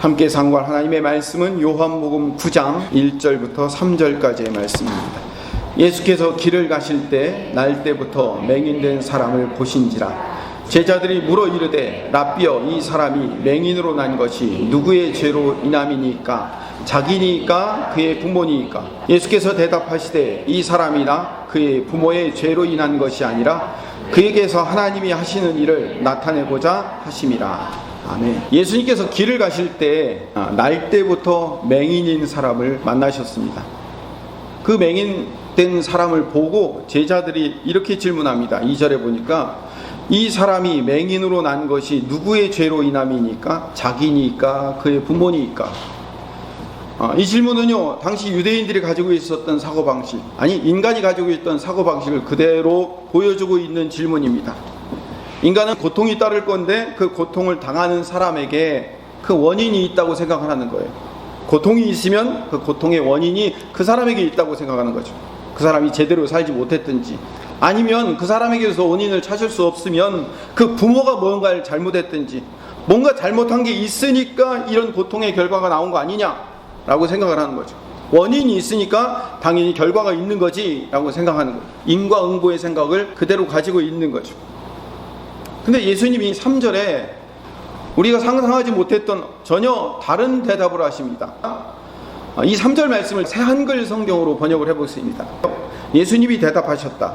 함께 상고할 하나님의 말씀은 요한복음 9장 1절부터 3절까지의 말씀입니다. 예수께서 길을 가실 때 날때부터 맹인된 사람을 보신지라. 제자들이 물어 이르되 라삐여, 이 사람이 맹인으로 난 것이 누구의 죄로 인함이니까? 자기니까 그의 부모니까? 예수께서 대답하시되 이 사람이나 그의 부모의 죄로 인한 것이 아니라 그에게서 하나님이 하시는 일을 나타내고자 하심이라. 아멘. 예수님께서 길을 가실 때 날때부터 맹인인 사람을 만나셨습니다. 그 맹인된 사람을 보고 제자들이 이렇게 질문합니다. 2절에 보니까 이 사람이 맹인으로 난 것이 누구의 죄로 인함이니까? 자기니까 그의 부모니까? 이 질문은요, 당시 유대인들이 가지고 있었던 사고방식, 아니 인간이 가지고 있던 사고방식을 그대로 보여주고 있는 질문입니다. 인간은 고통이 따를 건데 그 고통을 당하는 사람에게 그 원인이 있다고 생각하는 거예요. 고통이 있으면 그 고통의 원인이 그 사람에게 있다고 생각하는 거죠. 그 사람이 제대로 살지 못했든지, 아니면 그 사람에게서 원인을 찾을 수 없으면 그 부모가 뭔가를 잘못했든지, 뭔가 잘못한 게 있으니까 이런 고통의 결과가 나온 거 아니냐라고 생각을 하는 거죠. 원인이 있으니까 당연히 결과가 있는 거지 라고 생각하는 거예요. 인과응보의 생각을 그대로 가지고 있는 거죠. 근데 예수님이 3절에 우리가 상상하지 못했던 전혀 다른 대답을 하십니다. 이 3절 말씀을 새 한글 성경으로 번역을 해보겠습니다. 예수님이 대답하셨다.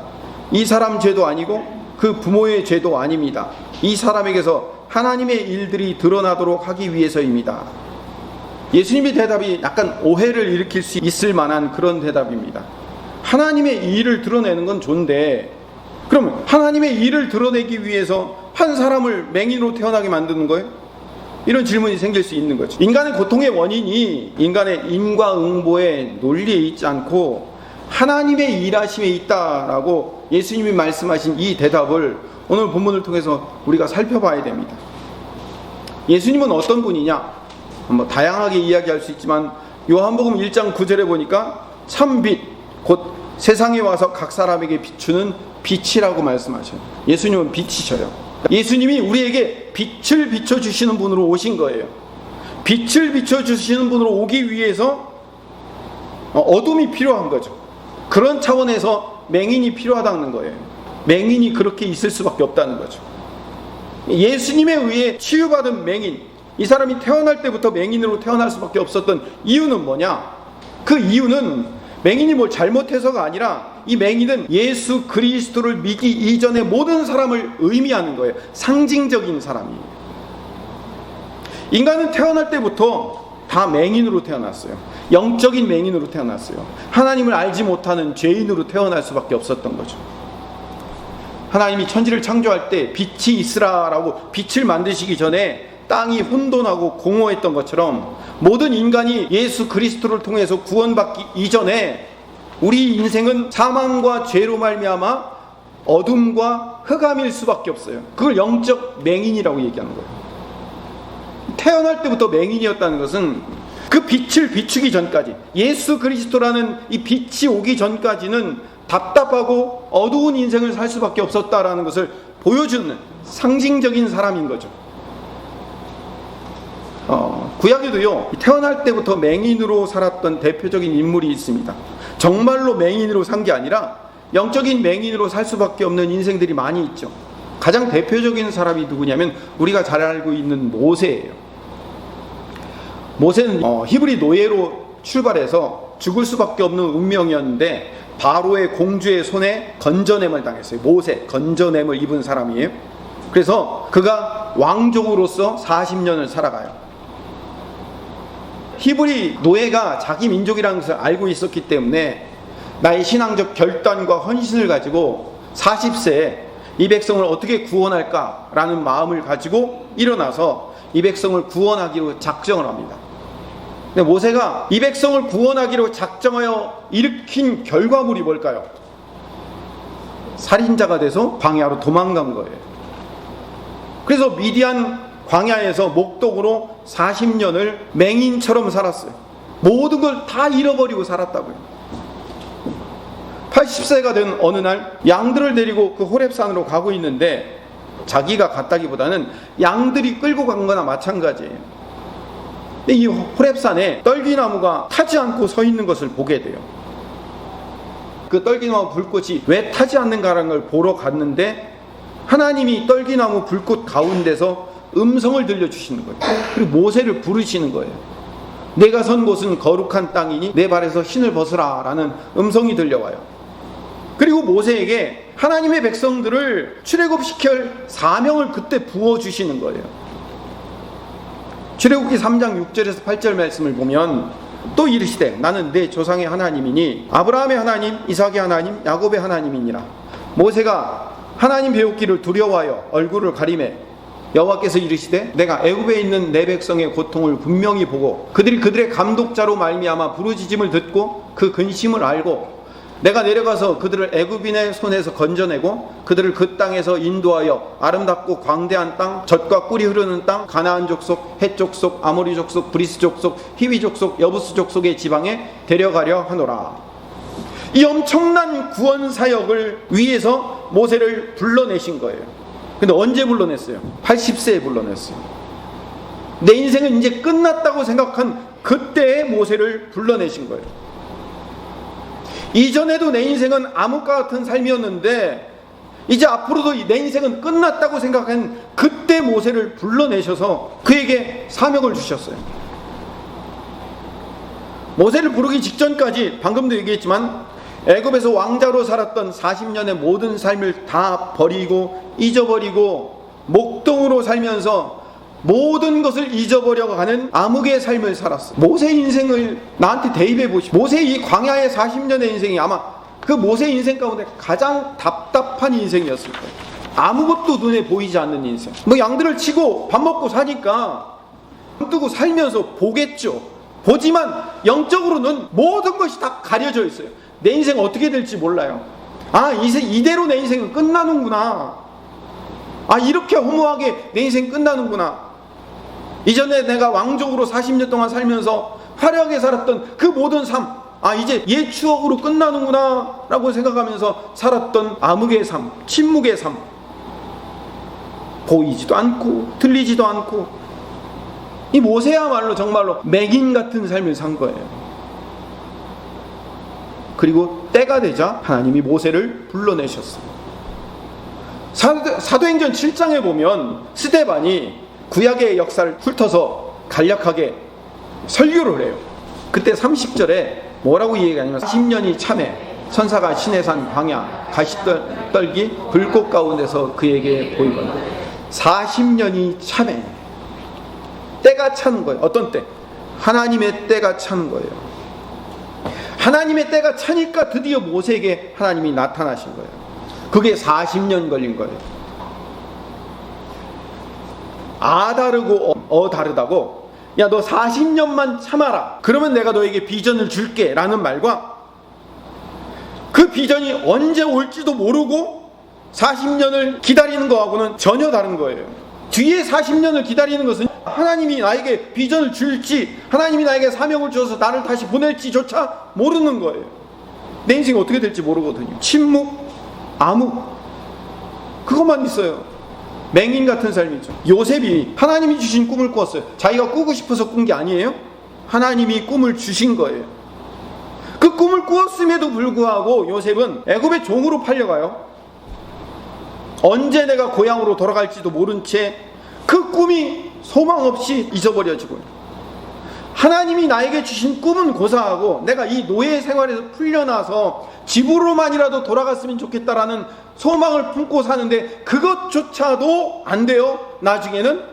이 사람 죄도 아니고 그 부모의 죄도 아닙니다. 이 사람에게서 하나님의 일들이 드러나도록 하기 위해서입니다. 예수님의 대답이 약간 오해를 일으킬 수 있을 만한 그런 대답입니다. 하나님의 일을 드러내는 건 좋은데, 그러면 하나님의 일을 드러내기 위해서 한 사람을 맹인으로 태어나게 만드는 거예요? 이런 질문이 생길 수 있는 거죠. 인간의 고통의 원인이 인간의 인과응보의 논리에 있지 않고 하나님의 일하심에 있다라고 예수님이 말씀하신 이 대답을 오늘 본문을 통해서 우리가 살펴봐야 됩니다. 예수님은 어떤 분이냐? 다양하게 이야기할 수 있지만 요한복음 1장 9절에 보니까 참빛, 곧 세상에 와서 각 사람에게 비추는 빛이라고 말씀하셔요. 예수님은 빛이셔요. 예수님이 우리에게 빛을 비춰주시는 분으로 오신 거예요. 빛을 비춰주시는 분으로 오기 위해서 어둠이 필요한 거죠. 그런 차원에서 맹인이 필요하다는 거예요. 맹인이 그렇게 있을 수밖에 없다는 거죠. 예수님에 의해 치유받은 맹인, 이 사람이 태어날 때부터 맹인으로 태어날 수밖에 없었던 이유는 뭐냐? 그 이유는 맹인이 뭘 잘못해서가 아니라 이 맹인은 예수 그리스도를 믿기 이전의 모든 사람을 의미하는 거예요. 상징적인 사람이에요. 인간은 태어날 때부터 다 맹인으로 태어났어요. 영적인 맹인으로 태어났어요. 하나님을 알지 못하는 죄인으로 태어날 수밖에 없었던 거죠. 하나님이 천지를 창조할 때 빛이 있으라라고 빛을 만드시기 전에 땅이 혼돈하고 공허했던 것처럼 모든 인간이 예수 그리스도를 통해서 구원받기 이전에 우리 인생은 사망과 죄로 말미암아 어둠과 흑암일 수밖에 없어요. 그걸 영적 맹인이라고 얘기하는 거예요. 태어날 때부터 맹인이었다는 것은 그 빛을 비추기 전까지, 예수 그리스도라는 이 빛이 오기 전까지는 답답하고 어두운 인생을 살 수밖에 없었다라는 것을 보여주는 상징적인 사람인 거죠. 구약에도요, 태어날 때부터 맹인으로 살았던 대표적인 인물이 있습니다. 정말로 맹인으로 산 게 아니라 영적인 맹인으로 살 수밖에 없는 인생들이 많이 있죠. 가장 대표적인 사람이 누구냐면 우리가 잘 알고 있는 모세예요. 모세는 히브리 노예로 출발해서 죽을 수밖에 없는 운명이었는데 바로의 공주의 손에 건져냄을 당했어요. 모세, 건져냄을 입은 사람이에요. 그래서 그가 왕족으로서 40년을 살아가요. 히브리 노예가 자기 민족이라는 것을 알고 있었기 때문에 나의 신앙적 결단과 헌신을 가지고 40세에 이 백성을 어떻게 구원할까라는 마음을 가지고 일어나서 이 백성을 구원하기로 작정을 합니다. 근데 모세가 이 백성을 구원하기로 작정하여 일으킨 결과물이 뭘까요? 살인자가 돼서 광야로 도망간 거예요. 그래서 미디안 광야에서 목독으로 40년을 맹인처럼 살았어요. 모든 걸 다 잃어버리고 살았다고요. 80세가 된 어느 날 양들을 데리고 그 호렙산으로 가고 있는데 자기가 갔다기보다는 양들이 끌고 간 거나 마찬가지예요. 근데 이 호렙산에 떨기나무가 타지 않고 서 있는 것을 보게 돼요. 그 떨기나무 불꽃이 왜 타지 않는가라는 걸 보러 갔는데 하나님이 떨기나무 불꽃 가운데서 음성을 들려주시는 거예요. 그리고 모세를 부르시는 거예요. 내가 선 곳은 거룩한 땅이니 내 발에서 신을 벗으라 라는 음성이 들려와요. 그리고 모세에게 하나님의 백성들을 출애굽시킬 사명을 그때 부어주시는 거예요. 출애굽기 3장 6절에서 8절 말씀을 보면 또 이르시되 나는 내 조상의 하나님이니 아브라함의 하나님, 이삭의 하나님, 야곱의 하나님이니라. 모세가 하나님 배우기를 두려워하여 얼굴을 가리매 여호와께서 이르시되 내가 애굽에 있는 내 백성의 고통을 분명히 보고 그들의 감독자로 말미암아 부르짖음을 듣고 그 근심을 알고 내가 내려가서 그들을 애굽인의 손에서 건져내고 그들을 그 땅에서 인도하여 아름답고 광대한 땅, 젖과 꿀이 흐르는 땅, 가나안 족속, 헷 족속, 아모리 족속, 브리스 족속, 히위 족속, 여부스 족속의 지방에 데려가려 하노라. 이 엄청난 구원 사역을 위해서 모세를 불러내신 거예요. 근데 언제 불러냈어요? 80세에 불러냈어요. 내 인생은 이제 끝났다고 생각한 그때에 모세를 불러내신 거예요. 이전에도 내 인생은 암흑과 같은 삶이었는데 이제 앞으로도 내 인생은 끝났다고 생각한 그때 모세를 불러내셔서 그에게 사명을 주셨어요. 모세를 부르기 직전까지 방금도 얘기했지만 애굽에서 왕자로 살았던 40년의 모든 삶을 다 버리고 잊어버리고 목동으로 살면서 모든 것을 잊어버려고 하는 암흑의 삶을 살았어. 모세 인생을 나한테 대입해 보시오. 모세 이 광야의 40년의 인생이 아마 그 모세 인생 가운데 가장 답답한 인생이었을 거예요. 아무것도 눈에 보이지 않는 인생. 뭐 양들을 치고 밥 먹고 사니까 눈 뜨고 살면서 보겠죠. 보지만 영적으로는 모든 것이 다 가려져 있어요. 내 인생 어떻게 될지 몰라요. 아, 이대로 내 인생은 끝나는구나. 아, 이렇게 허무하게 내 인생 끝나는구나. 이전에 내가 왕족으로 40년 동안 살면서 화려하게 살았던 그 모든 삶, 아, 이제 옛 추억으로 끝나는구나 라고 생각하면서 살았던 암흑의 삶, 침묵의 삶, 보이지도 않고 들리지도 않고, 이 모세야말로 정말로 맹인 같은 삶을 산 거예요. 그리고 때가 되자 하나님이 모세를 불러내셨어요. 사도행전 7장에 보면 스데반이 구약의 역사를 훑어서 간략하게 설교를 해요. 그때 30절에 뭐라고 얘기하냐면 40년이 참에 천사가 시내산 광야 가시떨기 불꽃 가운데서 그에게 보이거나 40년이 참에 때가 차는 거예요. 어떤 때? 하나님의 때가 차는 거예요. 하나님의 때가 차니까 드디어 모세에게 하나님이 나타나신 거예요. 그게 40년 걸린 거예요. 아 다르고 어 다르다고, 야 너 40년만 참아라 그러면 내가 너에게 비전을 줄게 라는 말과 그 비전이 언제 올지도 모르고 40년을 기다리는 거하고는 전혀 다른 거예요. 뒤에 40년을 기다리는 것은 하나님이 나에게 비전을 줄지 하나님이 나에게 사명을 주어서 나를 다시 보낼지조차 모르는 거예요. 내 인생이 어떻게 될지 모르거든요. 침묵, 암흑, 그것만 있어요. 맹인 같은 삶이죠. 요셉이 하나님이 주신 꿈을 꾸었어요. 자기가 꾸고 싶어서 꾼 게 아니에요. 하나님이 꿈을 주신 거예요. 그 꿈을 꾸었음에도 불구하고 요셉은 애굽의 종으로 팔려가요. 언제 내가 고향으로 돌아갈지도 모른 채 그 꿈이 소망 없이 잊어버려지고, 하나님이 나에게 주신 꿈은 고사하고 내가 이 노예 생활에서 풀려나서 집으로만이라도 돌아갔으면 좋겠다라는 소망을 품고 사는데 그것조차도 안 돼요. 나중에는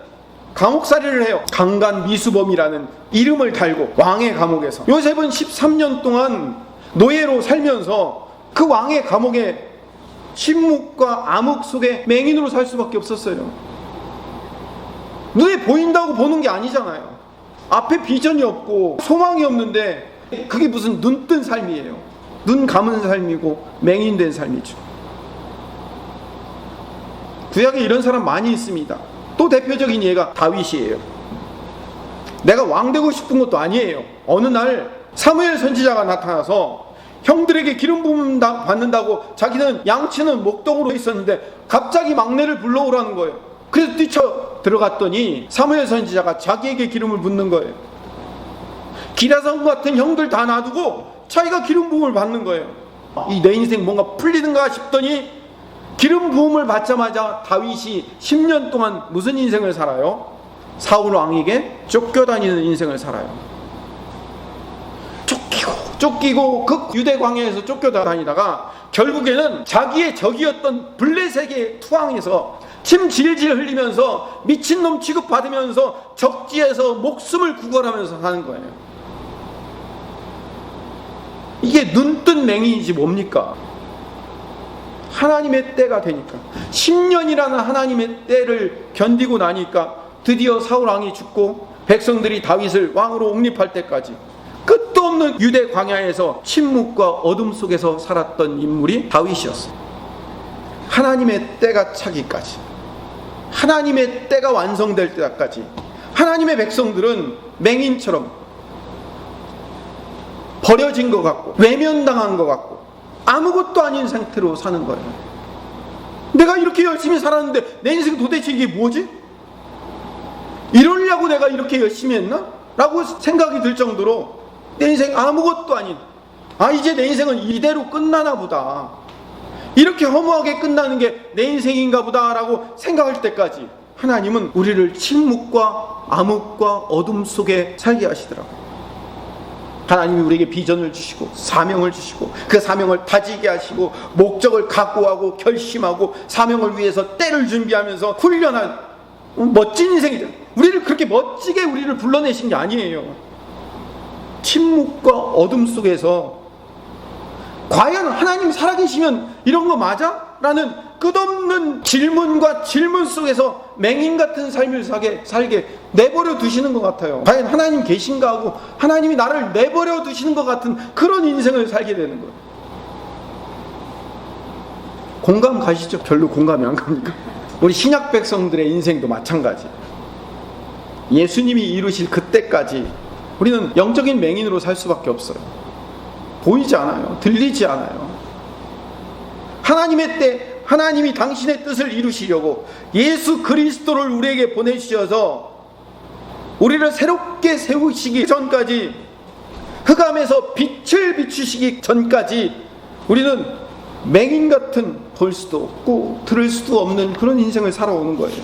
감옥살이를 해요. 강간 미수범이라는 이름을 달고 왕의 감옥에서. 요셉은 13년 동안 노예로 살면서 그 왕의 감옥에 침묵과 암흑 속에 맹인으로 살 수밖에 없었어요. 눈에 보인다고 보는 게 아니잖아요. 앞에 비전이 없고 소망이 없는데 그게 무슨 눈 뜬 삶이에요. 눈 감은 삶이고 맹인된 삶이죠. 구약에 이런 사람 많이 있습니다. 또 대표적인 예가 다윗이에요. 내가 왕 되고 싶은 것도 아니에요. 어느 날 사무엘 선지자가 나타나서 형들에게 기름 부음 받는다고 자기는 양치는 목동으로 있었는데 갑자기 막내를 불러오라는 거예요. 그래서 뛰쳐 들어갔더니 사무엘 선지자가 자기에게 기름을 붓는 거예요. 기라성 같은 형들 다 놔두고 자기가 기름 부음을 받는 거예요. 이 내 인생 뭔가 풀리는가 싶더니 기름 부음을 받자마자 다윗이 10년 동안 무슨 인생을 살아요? 사울 왕에게 쫓겨다니는 인생을 살아요. 쫓기고 그 유대 광야에서 쫓겨다니다가 결국에는 자기의 적이었던 블레셋에게 투항해서 침 질질 흘리면서 미친놈 취급받으면서 적지에서 목숨을 구걸하면서 사는 거예요. 이게 눈뜬 맹인이지 뭡니까? 하나님의 때가 되니까 10년이라는 하나님의 때를 견디고 나니까 드디어 사울 왕이 죽고 백성들이 다윗을 왕으로 옹립할 때까지 끝도 없는 유대 광야에서 침묵과 어둠 속에서 살았던 인물이 다윗이었어요. 하나님의 때가 차기까지, 하나님의 때가 완성될 때까지 하나님의 백성들은 맹인처럼 버려진 것 같고 외면당한 것 같고 아무것도 아닌 상태로 사는 거예요. 내가 이렇게 열심히 살았는데 내 인생 도대체 이게 뭐지? 이러려고 내가 이렇게 열심히 했나? 라고 생각이 들 정도로 내 인생 아무것도 아닌, 이제 내 인생은 이대로 끝나나 보다, 이렇게 허무하게 끝나는 게 내 인생인가 보다 라고 생각할 때까지 하나님은 우리를 침묵과 암흑과 어둠 속에 살게 하시더라고요. 하나님이 우리에게 비전을 주시고 사명을 주시고 그 사명을 다지게 하시고 목적을 각오하고 결심하고 사명을 위해서 때를 준비하면서 훈련한 멋진 인생이죠. 우리를 그렇게 멋지게 우리를 불러내신 게 아니에요. 침묵과 어둠 속에서 과연 하나님 살아계시면 이런 거 맞아? 라는 끝없는 질문과 질문 속에서 맹인 같은 삶을 살게 내버려 두시는 것 같아요. 과연 하나님 계신가 하고 하나님이 나를 내버려 두시는 것 같은 그런 인생을 살게 되는 거예요. 공감 가시죠? 별로 공감이 안 갑니까? 우리 신약 백성들의 인생도 마찬가지. 예수님이 이루실 그때까지 우리는 영적인 맹인으로 살 수밖에 없어요. 보이지 않아요. 들리지 않아요. 하나님의 때 하나님이 당신의 뜻을 이루시려고 예수 그리스도를 우리에게 보내주셔서 우리를 새롭게 세우시기 전까지, 흑암에서 빛을 비추시기 전까지 우리는 맹인 같은 볼 수도 없고 들을 수도 없는 그런 인생을 살아오는 거예요.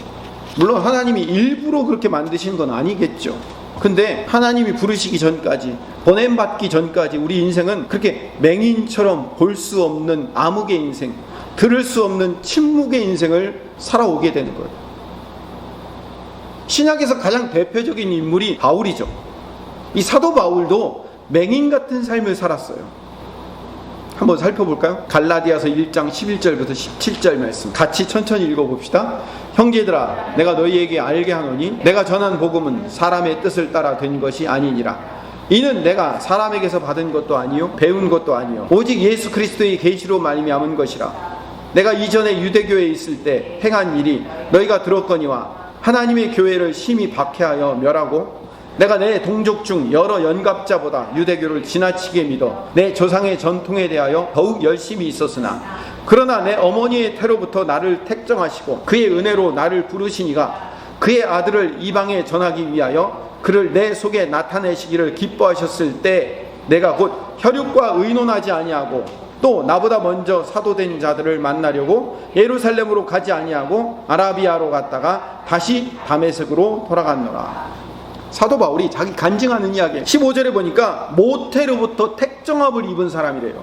물론 하나님이 일부러 그렇게 만드신 건 아니겠죠. 근데 하나님이 부르시기 전까지, 보냄받기 전까지 우리 인생은 그렇게 맹인처럼 볼 수 없는 암흑의 인생, 들을 수 없는 침묵의 인생을 살아오게 되는 거예요. 신약에서 가장 대표적인 인물이 바울이죠. 이 사도 바울도 맹인 같은 삶을 살았어요. 한번 살펴볼까요? 갈라디아서 1장 11절부터 17절 말씀 같이 천천히 읽어봅시다. 형제들아, 내가 너희에게 알게 하노니 내가 전한 복음은 사람의 뜻을 따라 된 것이 아니니라. 이는 내가 사람에게서 받은 것도 아니요 배운 것도 아니요 오직 예수 그리스도의 계시로 말미암은 것이라. 내가 이전에 유대교회에 있을 때 행한 일이 너희가 들었거니와 하나님의 교회를 심히 박해하여 멸하고 내가 내 동족 중 여러 연갑자보다 유대교를 지나치게 믿어 내 조상의 전통에 대하여 더욱 열심히 있었으나 그러나 내 어머니의 태로부터 나를 택정하시고 그의 은혜로 나를 부르시니가 그의 아들을 이방에 전하기 위하여 그를 내 속에 나타내시기를 기뻐하셨을 때 내가 곧 혈육과 의논하지 아니하고 또 나보다 먼저 사도된 자들을 만나려고 예루살렘으로 가지 아니하고 아라비아로 갔다가 다시 다메섹으로 돌아갔노라. 사도 바울이 자기 간증하는 이야기 15절에 보니까 모태로부터 택정합을 입은 사람이래요.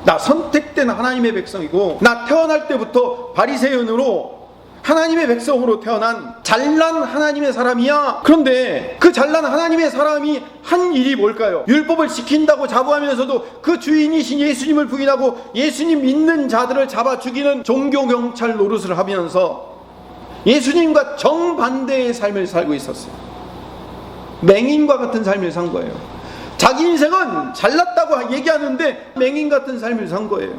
나 선택된 하나님의 백성이고 나 태어날 때부터 바리새인으로 하나님의 백성으로 태어난 잘난 하나님의 사람이야. 그런데 그 잘난 하나님의 사람이 한 일이 뭘까요? 율법을 지킨다고 자부하면서도 그 주인이신 예수님을 부인하고 예수님 믿는 자들을 잡아 죽이는 종교경찰 노릇을 하면서 예수님과 정반대의 삶을 살고 있었어요. 맹인과 같은 삶을 산 거예요. 자기 인생은 잘났다고 얘기하는데 맹인 같은 삶을 산 거예요.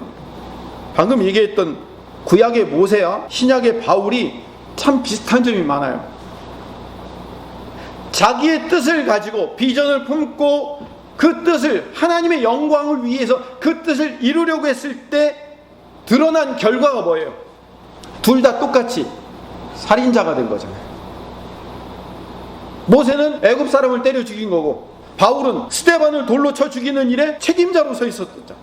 방금 얘기했던 구약의 모세와 신약의 바울이 참 비슷한 점이 많아요. 자기의 뜻을 가지고 비전을 품고 그 뜻을 하나님의 영광을 위해서 그 뜻을 이루려고 했을 때 드러난 결과가 뭐예요? 둘 다 똑같이 살인자가 된 거잖아요. 모세는 애굽 사람을 때려 죽인 거고 바울은 스데반을 돌로 쳐 죽이는 일에 책임자로 서 있었죠.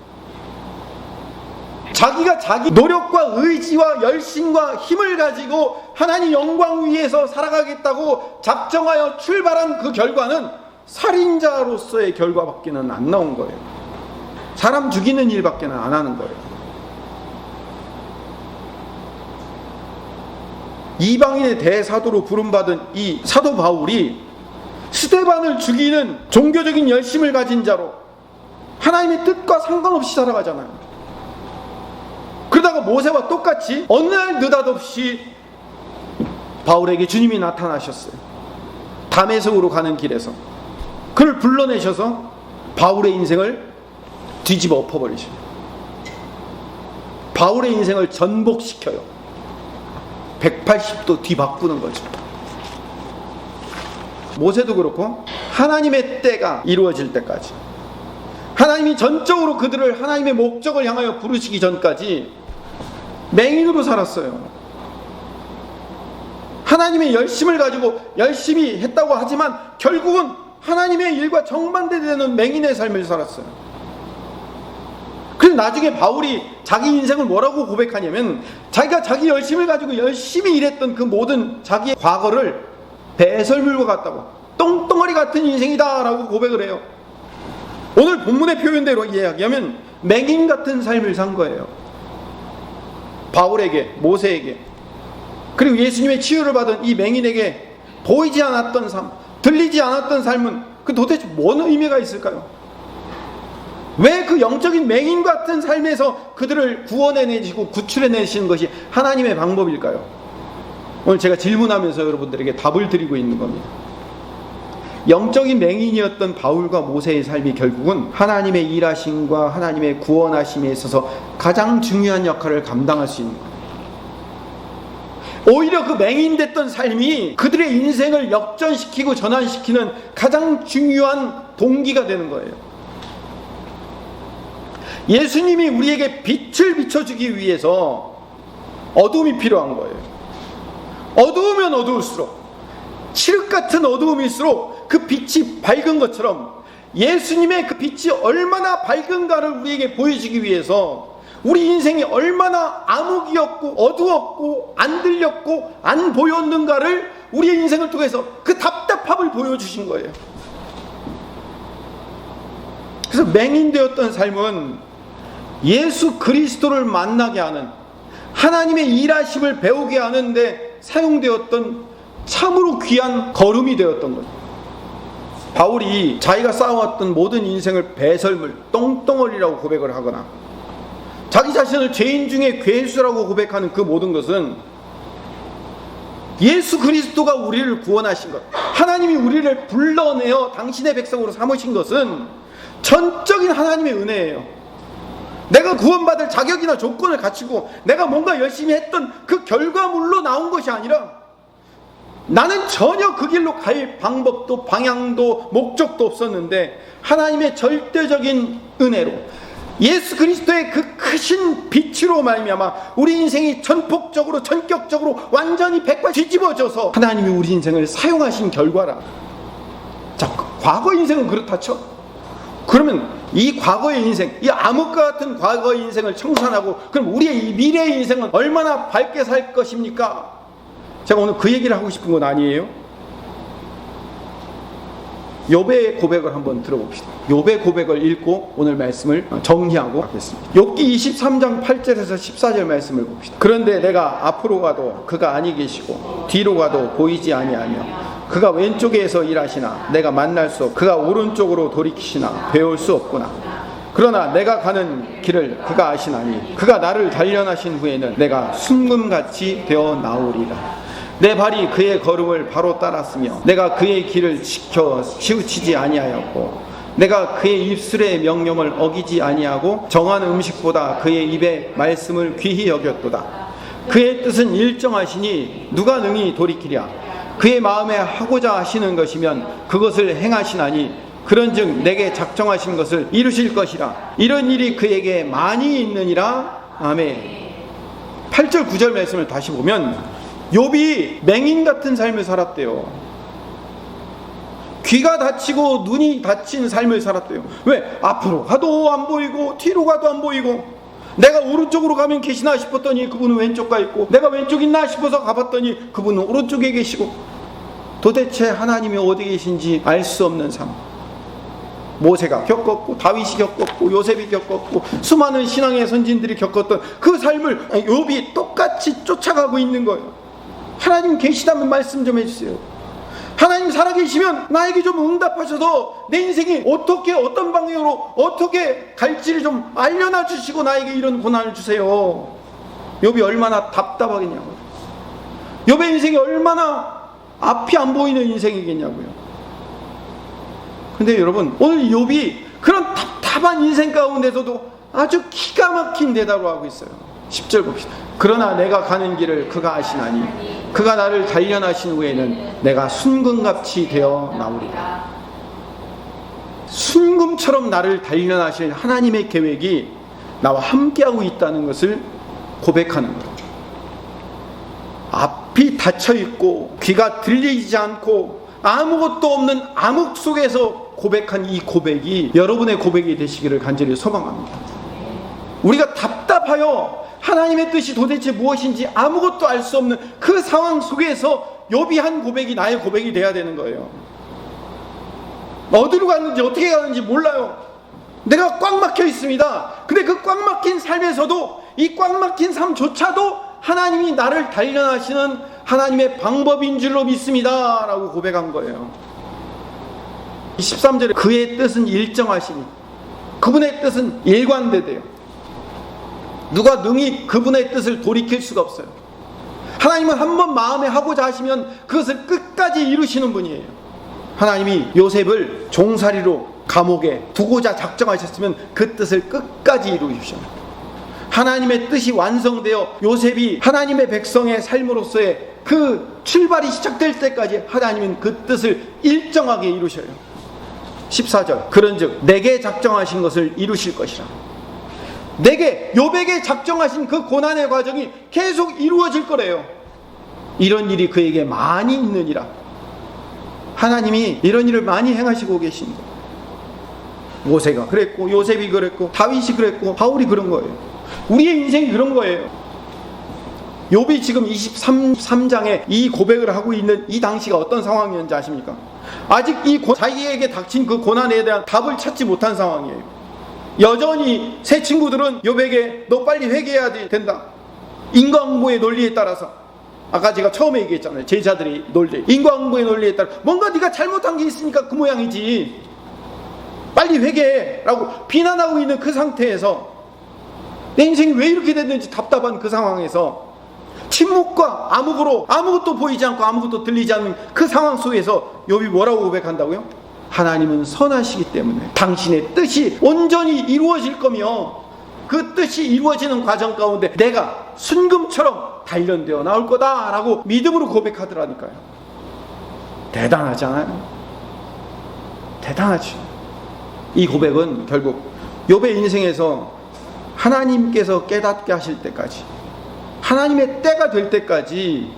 자기가 자기 노력과 의지와 열심과 힘을 가지고 하나님 영광 위에서 살아가겠다고 작정하여 출발한 그 결과는 살인자로서의 결과밖에는 안 나온 거예요. 사람 죽이는 일밖에는 안 하는 거예요. 이방인의 대사도로 부름받은 이 사도 바울이 스데반을 죽이는 종교적인 열심을 가진 자로 하나님의 뜻과 상관없이 살아가잖아요. 그러다가 모세와 똑같이 어느 날 느닷없이 바울에게 주님이 나타나셨어요. 다메섹으로 가는 길에서 그를 불러내셔서 바울의 인생을 뒤집어 엎어버리셔요. 바울의 인생을 전복시켜요. 180도 뒤바꾸는 거죠. 모세도 그렇고 하나님의 때가 이루어질 때까지, 하나님이 전적으로 그들을 하나님의 목적을 향하여 부르시기 전까지 맹인으로 살았어요. 하나님의 열심을 가지고 열심히 했다고 하지만 결국은 하나님의 일과 정반대되는 맹인의 삶을 살았어요. 그래서 나중에 바울이 자기 인생을 뭐라고 고백하냐면, 자기가 자기 열심을 가지고 열심히 일했던 그 모든 자기의 과거를 배설물과 같다고, 똥덩어리 같은 인생이다 라고 고백을 해요. 오늘 본문의 표현대로 이야기하면 맹인 같은 삶을 산 거예요. 바울에게, 모세에게, 그리고 예수님의 치유를 받은 이 맹인에게 보이지 않았던 삶, 들리지 않았던 삶은 그 도대체 뭔 의미가 있을까요? 왜 그 영적인 맹인 같은 삶에서 그들을 구원해내시고 구출해내시는 것이 하나님의 방법일까요? 오늘 제가 질문하면서 여러분들에게 답을 드리고 있는 겁니다. 영적인 맹인이었던 바울과 모세의 삶이 결국은 하나님의 일하심과 하나님의 구원하심에 있어서 가장 중요한 역할을 감당할 수 있는 거예요. 오히려 그 맹인됐던 삶이 그들의 인생을 역전시키고 전환시키는 가장 중요한 동기가 되는 거예요. 예수님이 우리에게 빛을 비춰주기 위해서 어둠이 필요한 거예요. 어두우면 어두울수록, 칠흑 같은 어두움일수록 그 빛이 밝은 것처럼 예수님의 그 빛이 얼마나 밝은가를 우리에게 보여주기 위해서 우리 인생이 얼마나 암흑이었고 어두웠고 안 들렸고 안 보였는가를 우리의 인생을 통해서 그 답답함을 보여주신 거예요. 그래서 맹인되었던 삶은 예수 그리스도를 만나게 하는, 하나님의 일하심을 배우게 하는데 사용되었던 참으로 귀한 걸음이 되었던 거죠. 바울이 자기가 쌓아왔던 모든 인생을 배설물, 똥덩어리라고 고백을 하거나 자기 자신을 죄인 중에 괴수라고 고백하는 그 모든 것은 예수 그리스도가 우리를 구원하신 것, 하나님이 우리를 불러내어 당신의 백성으로 삼으신 것은 전적인 하나님의 은혜예요. 내가 구원받을 자격이나 조건을 갖추고 내가 뭔가 열심히 했던 그 결과물로 나온 것이 아니라, 나는 전혀 그 길로 갈 방법도 방향도 목적도 없었는데 하나님의 절대적인 은혜로 예수 그리스도의 그 크신 빛으로 말미암아 우리 인생이 전폭적으로 전격적으로 완전히 180도 뒤집어져서 하나님이 우리 인생을 사용하신 결과라. 자, 과거 인생은 그렇다 쳐. 그러면 이 과거의 인생, 이 암흑과 같은 과거의 인생을 청산하고 그럼 우리의 이 미래의 인생은 얼마나 밝게 살 것입니까? 제가 오늘 그 얘기를 하고 싶은 건 아니에요. 욥의 고백을 한번 들어봅시다. 욥의 고백을 읽고 오늘 말씀을 정리하고 하겠습니다. 욥기 23장 8절에서 14절 말씀을 봅시다. 그런데 내가 앞으로 가도 그가 아니 계시고 뒤로 가도 보이지 아니하며 그가 왼쪽에서 일하시나 내가 만날 수 없고 그가 오른쪽으로 돌이키시나 배울 수 없구나. 그러나 내가 가는 길을 그가 아시나니 그가 나를 단련하신 후에는 내가 순금같이 되어 나오리라. 내 발이 그의 걸음을 바로 따랐으며 내가 그의 길을 지켜 치우치지 아니하였고 내가 그의 입술의 명령을 어기지 아니하고 정한 음식보다 그의 입의 말씀을 귀히 여겼도다. 그의 뜻은 일정하시니 누가 능히 돌이키랴. 그의 마음에 하고자 하시는 것이면 그것을 행하시나니 그런즉 내게 작정하신 것을 이루실 것이라. 이런 일이 그에게 많이 있느니라. 아멘. 8절 9절 말씀을 다시 보면 욥이 맹인 같은 삶을 살았대요. 귀가 다치고 눈이 다친 삶을 살았대요. 왜? 앞으로 가도 안 보이고 뒤로 가도 안 보이고, 내가 오른쪽으로 가면 계시나 싶었더니 그분은 왼쪽 가 있고, 내가 왼쪽 있나 싶어서 가봤더니 그분은 오른쪽에 계시고, 도대체 하나님이 어디 계신지 알 수 없는 삶. 모세가 겪었고, 다윗이 겪었고, 요셉이 겪었고, 수많은 신앙의 선진들이 겪었던 그 삶을 욥이 똑같이 쫓아가고 있는 거예요. 하나님 계시다면 말씀 좀 해주세요. 하나님 살아계시면 나에게 좀 응답하셔서 내 인생이 어떻게, 어떤 방향으로 어떻게 갈지를 좀 알려놔 주시고 나에게 이런 고난을 주세요. 욥이 얼마나 답답하겠냐고요. 욥의 인생이 얼마나 앞이 안 보이는 인생이겠냐고요. 근데 여러분, 오늘 욥이 그런 답답한 인생 가운데서도 아주 기가 막힌 대답을 하고 있어요. 10절 봅시다. 그러나 내가 가는 길을 그가 아시나니 그가 나를 단련하신 후에는 내가 순금같이 되어 나오리라. 순금처럼 나를 단련하실 하나님의 계획이 나와 함께하고 있다는 것을 고백하는 거예요. 앞이 닫혀있고 귀가 들리지 않고 아무것도 없는 암흑 속에서 고백한 이 고백이 여러분의 고백이 되시기를 간절히 소망합니다. 우리가 답답하여 하나님의 뜻이 도대체 무엇인지 아무것도 알 수 없는 그 상황 속에서 욥이 한 고백이 나의 고백이 돼야 되는 거예요. 어디로 갔는지 어떻게 가는지 몰라요. 내가 꽉 막혀 있습니다. 근데 그 꽉 막힌 삶에서도, 이 꽉 막힌 삶조차도 하나님이 나를 단련하시는 하나님의 방법인 줄로 믿습니다 라고 고백한 거예요. 13절에 그의 뜻은 일정하시니 그분의 뜻은 일관되대요. 누가 능히 그분의 뜻을 돌이킬 수가 없어요. 하나님은 한번 마음에 하고자 하시면 그것을 끝까지 이루시는 분이에요. 하나님이 요셉을 종살이로 감옥에 두고자 작정하셨으면 그 뜻을 끝까지 이루셨어요. 하나님의 뜻이 완성되어 요셉이 하나님의 백성의 삶으로서의 그 출발이 시작될 때까지 하나님은 그 뜻을 일정하게 이루셔요. 14절 그런즉 내게 작정하신 것을 이루실 것이라. 내게, 욥에게 작정하신 그 고난의 과정이 계속 이루어질 거래요. 이런 일이 그에게 많이 있느니라. 하나님이 이런 일을 많이 행하시고 계신 거예요. 모세가 그랬고, 요셉이 그랬고, 다윗이 그랬고, 바울이 그런 거예요. 우리의 인생이 그런 거예요. 욥이 지금 23장에 이 고백을 하고 있는 이 당시가 어떤 상황이었는지 아십니까? 아직 자기에게 닥친 그 고난에 대한 답을 찾지 못한 상황이에요. 여전히 새 친구들은 욥에게 너 빨리 회개해야 된다. 인과응보의 논리에 따라서, 아까 제가 처음에 얘기했잖아요. 제자들이 논리, 인과응보의 논리에 따라 뭔가 네가 잘못한 게 있으니까 그 모양이지, 빨리 회개해 라고 비난하고 있는 그 상태에서, 내 인생이 왜 이렇게 됐는지 답답한 그 상황에서 침묵과 암흑으로 아무것도 보이지 않고 아무것도 들리지 않는 그 상황 속에서 욥이 뭐라고 고백한다고요? 하나님은 선하시기 때문에 당신의 뜻이 온전히 이루어질 거며, 그 뜻이 이루어지는 과정 가운데 내가 순금처럼 단련되어 나올 거다 라고 믿음으로 고백하더라니까요. 대단하잖아요. 대단하죠. 이 고백은 결국 욥의 인생에서 하나님께서 깨닫게 하실 때까지, 하나님의 때가 될 때까지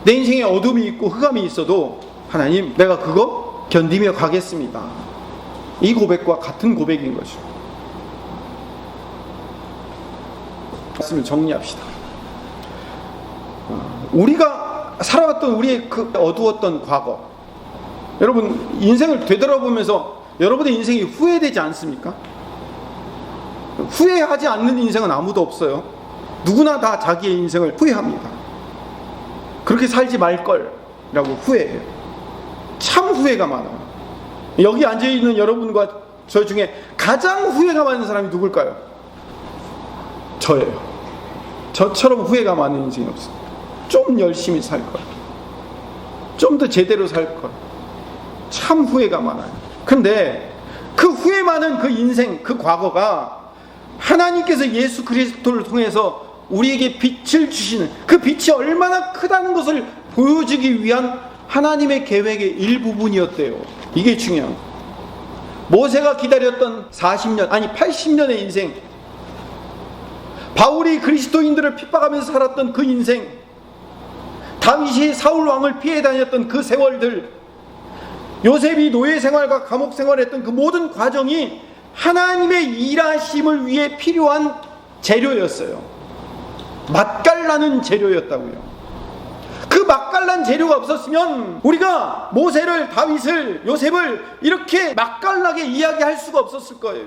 내 인생에 어둠이 있고 흑암이 있어도 하나님, 내가 그거 견디며 가겠습니다. 이 고백과 같은 고백인 거죠. 말씀을 정리합시다. 우리가 살아왔던 우리의 그 어두웠던 과거, 여러분 인생을 되돌아보면서 여러분의 인생이 후회되지 않습니까? 후회하지 않는 인생은 아무도 없어요. 누구나 다 자기의 인생을 후회합니다. 그렇게 살지 말걸 라고 후회해요. 참 후회가 많아요. 여기 앉아있는 여러분과 저 중에 가장 후회가 많은 사람이 누굴까요? 저예요. 저처럼 후회가 많은 인생이 없어요. 좀 열심히 살 걸, 좀 더 제대로 살 걸, 참 후회가 많아요. 근데 그 후회 많은 그 인생, 그 과거가 하나님께서 예수 그리스도를 통해서 우리에게 빛을 주시는 그 빛이 얼마나 크다는 것을 보여주기 위한 하나님의 계획의 일부분이었대요. 이게 중요한 거예요. 모세가 기다렸던 40년, 아니 80년의 인생, 바울이 그리스도인들을 핍박하면서 살았던 그 인생, 다윗이 사울 왕을 피해 다녔던 그 세월들, 요셉이 노예 생활과 감옥 생활했던 그 모든 과정이 하나님의 일하심을 위해 필요한 재료였어요. 맛깔나는 재료였다고요. 그 맛깔난 재료가 없었으면 우리가 모세를, 다윗을, 요셉을 이렇게 맛깔나게 이야기할 수가 없었을 거예요.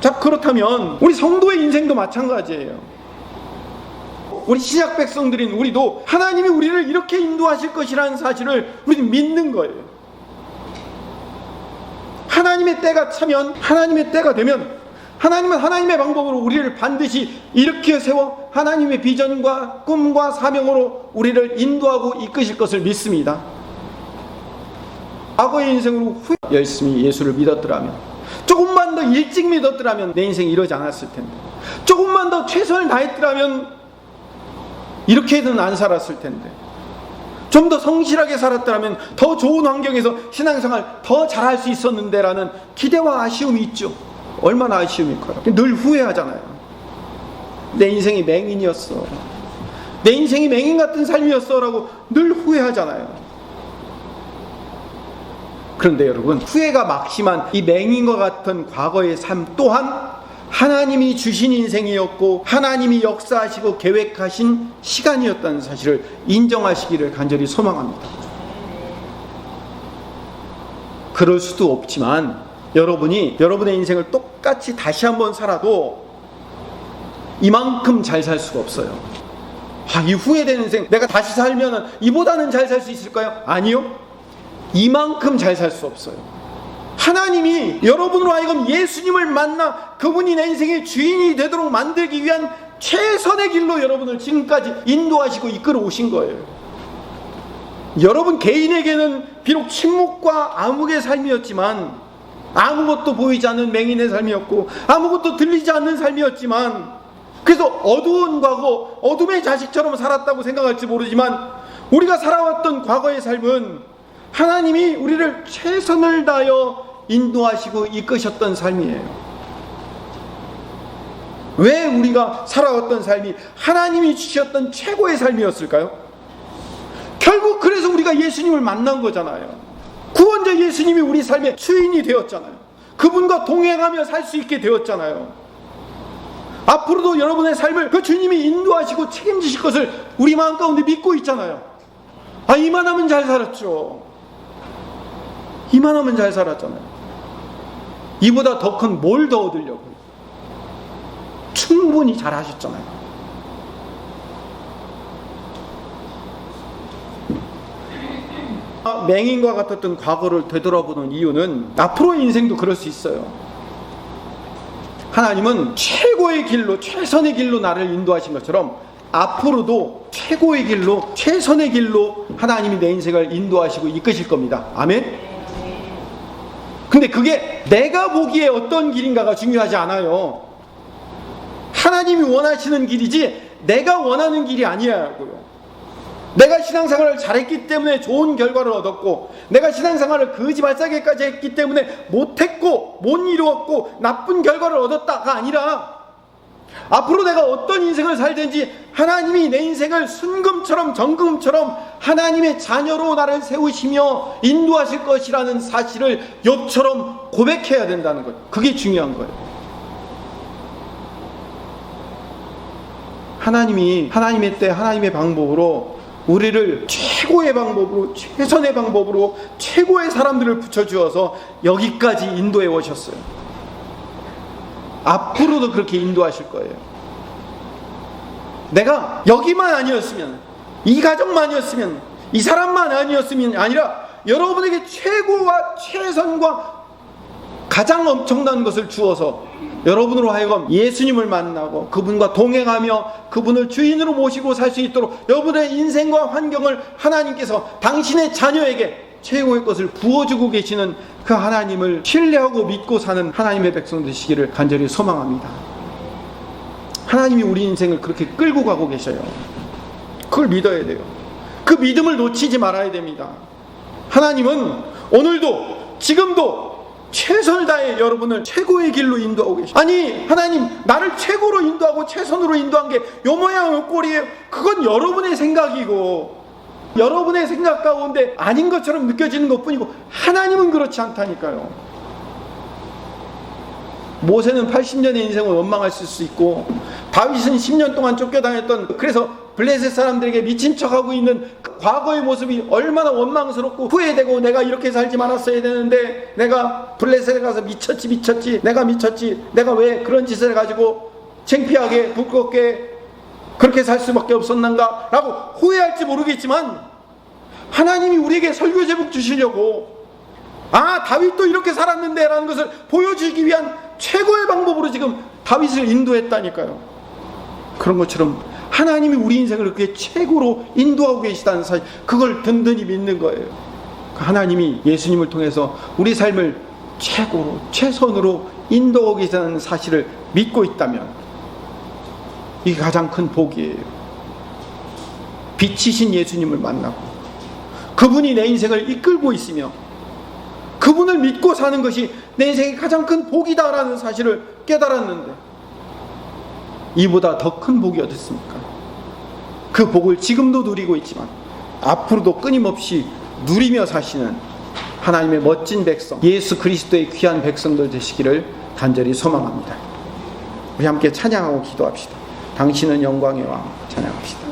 자, 그렇다면 우리 성도의 인생도 마찬가지예요. 우리 시작 백성들인 우리도 하나님이 우리를 이렇게 인도하실 것이라는 사실을 우리는 믿는 거예요. 하나님의 때가 차면, 하나님의 때가 되면 하나님은 하나님의 방법으로 우리를 반드시 일으켜 세워 하나님의 비전과 꿈과 사명으로 우리를 인도하고 이끄실 것을 믿습니다. 과거의 인생으로 열심히 예수를 믿었더라면, 조금만 더 일찍 믿었더라면 내 인생이 이러지 않았을 텐데, 조금만 더 최선을 다했더라면 이렇게는 안 살았을 텐데, 좀 더 성실하게 살았더라면 더 좋은 환경에서 신앙생활 더 잘할 수 있었는데 라는 기대와 아쉬움이 있죠. 얼마나 아쉬움일까요? 늘 후회하잖아요. 내 인생이 맹인이었어, 내 인생이 맹인 같은 삶이었어 라고 늘 후회하잖아요. 그런데 여러분, 후회가 막심한 이 맹인과 같은 과거의 삶 또한 하나님이 주신 인생이었고 하나님이 역사하시고 계획하신 시간이었다는 사실을 인정하시기를 간절히 소망합니다. 그럴 수도 없지만 여러분이 여러분의 인생을 똑같이 다시 한번 살아도 이만큼 잘 살 수가 없어요. 이 후회되는 인생 내가 다시 살면 이보다는 잘 살 수 있을까요? 아니요. 이만큼 잘 살 수 없어요. 하나님이 여러분으로 하여금 예수님을 만나 그분이 내 인생의 주인이 되도록 만들기 위한 최선의 길로 여러분을 지금까지 인도하시고 이끌어 오신 거예요. 여러분 개인에게는 비록 침묵과 암흑의 삶이었지만, 아무것도 보이지 않는 맹인의 삶이었고 아무것도 들리지 않는 삶이었지만, 그래서 어두운 과거, 어둠의 자식처럼 살았다고 생각할지 모르지만 우리가 살아왔던 과거의 삶은 하나님이 우리를 최선을 다하여 인도하시고 이끄셨던 삶이에요. 왜 우리가 살아왔던 삶이 하나님이 주셨던 최고의 삶이었을까요? 결국 그래서 우리가 예수님을 만난 거잖아요. 구원자 예수님이 우리 삶의 주인이 되었잖아요. 그분과 동행하며 살 수 있게 되었잖아요. 앞으로도 여러분의 삶을 그 주님이 인도하시고 책임지실 것을 우리 마음 가운데 믿고 있잖아요. 이만하면 잘 살았죠. 이만하면 잘 살았잖아요. 이보다 더 큰 뭘 더 얻으려고요? 충분히 잘 하셨잖아요. 맹인과 같았던 과거를 되돌아보는 이유는 앞으로의 인생도 그럴 수 있어요. 하나님은 최고의 길로, 최선의 길로 나를 인도하신 것처럼 앞으로도 최고의 길로, 최선의 길로 하나님이 내 인생을 인도하시고 이끄실 겁니다. 아멘? 근데 그게 내가 보기에 어떤 길인가가 중요하지 않아요. 하나님이 원하시는 길이지 내가 원하는 길이 아니라고요. 내가 신앙생활을 잘했기 때문에 좋은 결과를 얻었고, 내가 신앙생활을 거지발사하게까지 했기 때문에 못했고 못 이루었고 나쁜 결과를 얻었다가 아니라, 앞으로 내가 어떤 인생을 살든지 하나님이 내 인생을 순금처럼 정금처럼 하나님의 자녀로 나를 세우시며 인도하실 것이라는 사실을 욥처럼 고백해야 된다는 거예요. 그게 중요한 거예요. 하나님이 하나님의 때 하나님의 방법으로 우리를 최고의 방법으로, 최선의 방법으로 최고의 사람들을 붙여주어서 여기까지 인도해 오셨어요. 앞으로도 그렇게 인도하실 거예요. 내가 여기만 아니었으면, 이 가정만이었으면, 이 사람만 아니었으면 아니라 여러분에게 최고와 최선과 가장 엄청난 것을 주어서 여러분으로 하여금 예수님을 만나고 그분과 동행하며 그분을 주인으로 모시고 살 수 있도록 여러분의 인생과 환경을 하나님께서 당신의 자녀에게 최고의 것을 부어주고 계시는 그 하나님을 신뢰하고 믿고 사는 하나님의 백성 되시기를 간절히 소망합니다. 하나님이 우리 인생을 그렇게 끌고 가고 계셔요. 그걸 믿어야 돼요. 그 믿음을 놓치지 말아야 됩니다. 하나님은 오늘도 지금도 최선을 다해 여러분을 최고의 길로 인도하고 계십니다. 아니, 하나님 나를 최고로 인도하고 최선으로 인도한 게 요 모양 요 꼴이에요. 그건 여러분의 생각이고 여러분의 생각 가운데 아닌 것처럼 느껴지는 것뿐이고 하나님은 그렇지 않다니까요. 모세는 80년의 인생을 원망할 수 있고 다윗은 10년 동안 쫓겨다녔던, 그래서 블레셋 사람들에게 미친 척하고 있는 그 과거의 모습이 얼마나 원망스럽고 후회되고, 내가 이렇게 살지 말았어야 되는데, 내가 블레셋에 가서 미쳤지, 내가 미쳤지, 내가 왜 그런 짓을 해가지고 창피하게 부끄럽게 그렇게 살 수밖에 없었는가 라고 후회할지 모르겠지만, 하나님이 우리에게 설교 제목 주시려고, 아, 다윗도 이렇게 살았는데 라는 것을 보여주기 위한 최고의 방법으로 지금 다윗을 인도했다니까요. 그런 것처럼 하나님이 우리 인생을 그렇게 최고로 인도하고 계시다는 사실, 그걸 든든히 믿는 거예요. 하나님이 예수님을 통해서 우리 삶을 최고로, 최선으로 인도하고 계시다는 사실을 믿고 있다면 이게 가장 큰 복이에요. 빛이신 예수님을 만나고 그분이 내 인생을 이끌고 있으며 그분을 믿고 사는 것이 내 인생의 가장 큰 복이다라는 사실을 깨달았는데, 이보다 더 큰 복이 어디 있습니까? 그 복을 지금도 누리고 있지만 앞으로도 끊임없이 누리며 사시는 하나님의 멋진 백성, 예수 그리스도의 귀한 백성들 되시기를 간절히 소망합니다. 우리 함께 찬양하고 기도합시다. 당신은 영광의 왕, 찬양합시다.